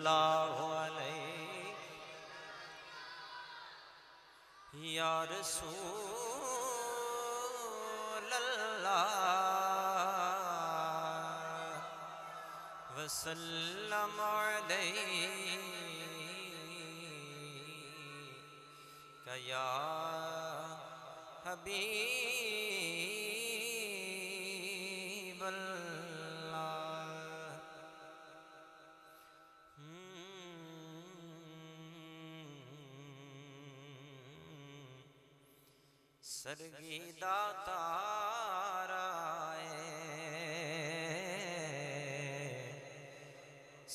सल्लल्लाहु अलैहि या रसूल अल्लाह वसल्लम अलैका या हबीब अल्लाह। सरगीदा ताराए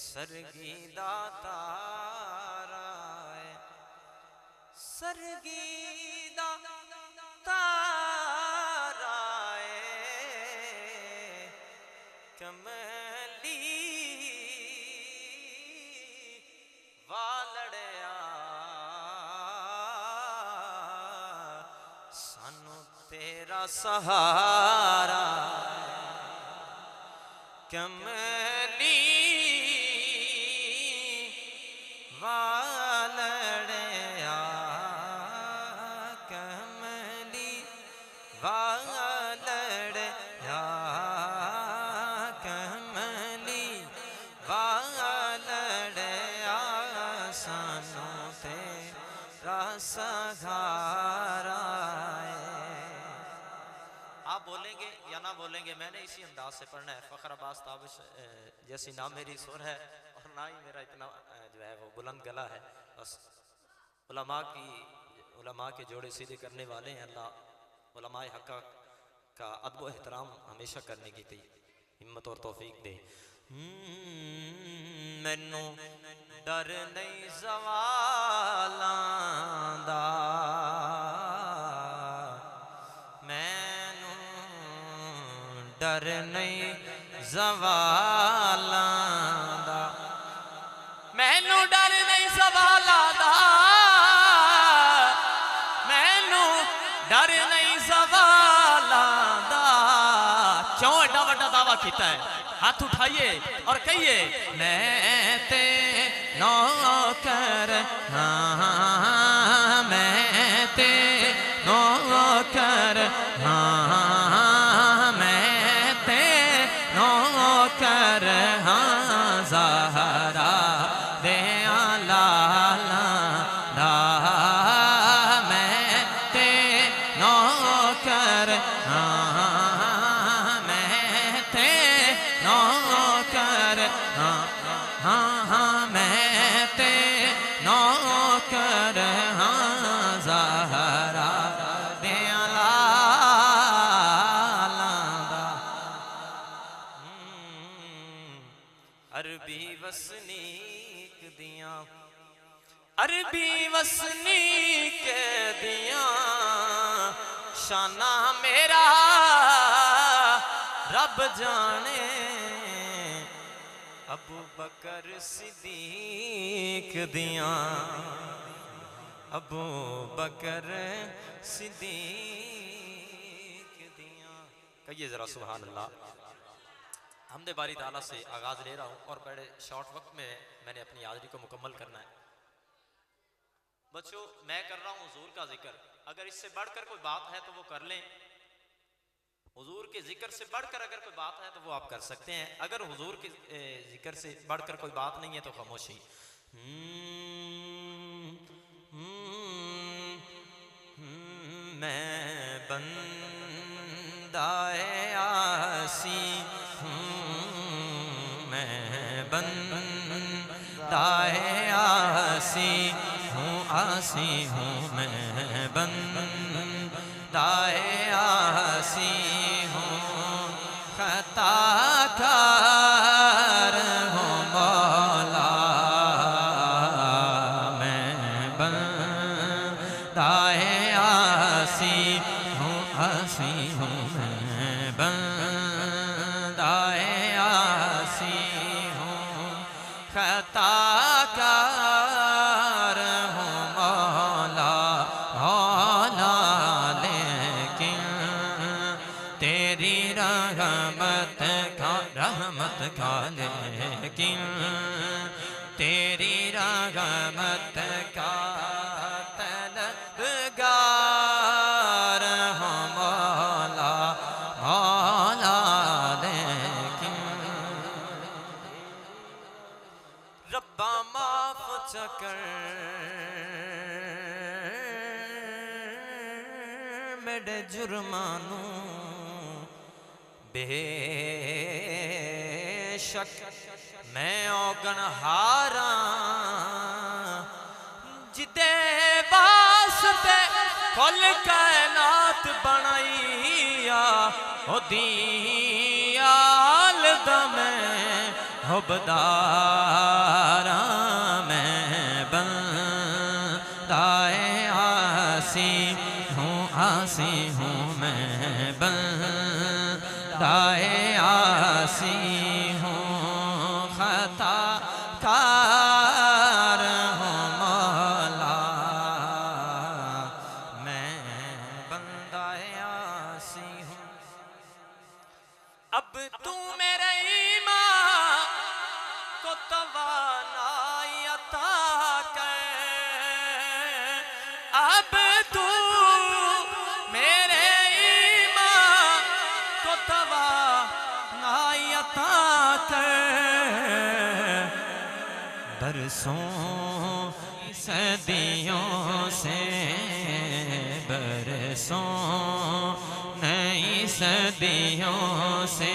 सरगीदा ताराए सरगीदा ताराए कमली वालड़िया सानू तेरा सहारा कमली वालड़िया कमली वालड़िया कमली वालड़िया सानू तेरा सहारा। आप बोलेंगे या ना बोलेंगे, मैंने इसी अंदाज से पढ़ना है। फ़ख्र अब्बास ताबिश जैसी ना मेरी सुर है और ना ही मेरा इतना जो है वो बुलंद गला है। बस उलमा के जोड़े सीधे करने वाले हैं। अल्लाह उलमाए हक़ का अदब एहतराम हमेशा करने की हिम्मत और तौफीक दे। मैनू डर नहीं ज़वालां दा डर नहीं ज़वालां दा मैनू डर नहीं ज़वालां दा मैनू डर नहीं ज़वालां दा। क्यों एडा वड्डा दावा किया है? हाथ उठाइए और कहिए मैं ते नौकर हाँ मैं ते नौकर हाँ कर हाँ ज़हरा दे लाला दा मैं ते नौकर हाँ मैं ते नौकर हाँ हाँ मैं ते नौकर हाँ ज़हरा दे अरबी वसनीक दिया शाना मेरा रब जाने। अबू बकर सिद्दीक दिया अबू बकर सिद्दीक दिया। कहिए जरा सुभान अल्लाह। हमदे बारी ताला से आगाज ले रहा हूँ और बड़े शॉर्ट वक्त में मैंने अपनी हाज़िरी को मुकम्मल करना है। बच्चों मैं कर रहा हूँ हुजूर का जिक्र, अगर इससे बढ़कर कोई बात है तो वो कर लें। हुजूर के जिक्र से बढ़कर अगर कोई बात है तो वो आप कर सकते हैं। अगर हुजूर के जिक्र से बढ़कर कोई बात नहीं है तो खामोशी। मैं बंदाए आसी मैं बंदाए आसी हूँ मैं बंदाए आसी हूँ खताकार हूँ मौला मैं बंदाए आसी हूँ मैं बंदाए आसी हूँ खताकार हूँ मौला मौला लेकिन तेरी रहमत का लेकिन तेरी रहमत का तलबगार हूँ मौला मौला लेकिन रब्बा माफ चकर मेरे जुर्मानू बेशक मैं औगणहारा जिदे वास्ते कुल कायनात बनाईया ओ दीयाल दा मैं हुबदारा मैं बंदाए आसी हूँ मैं बंदाए आसी हूँ खता कार हूँ मौला मैं बंदाए आसी हूँ। अब तू मेरे ईमान को तवानाई अता कर, अब तू मेरे ईमान को तवानाई अता कर। बरसों सदियों से बरसों नई सदियों से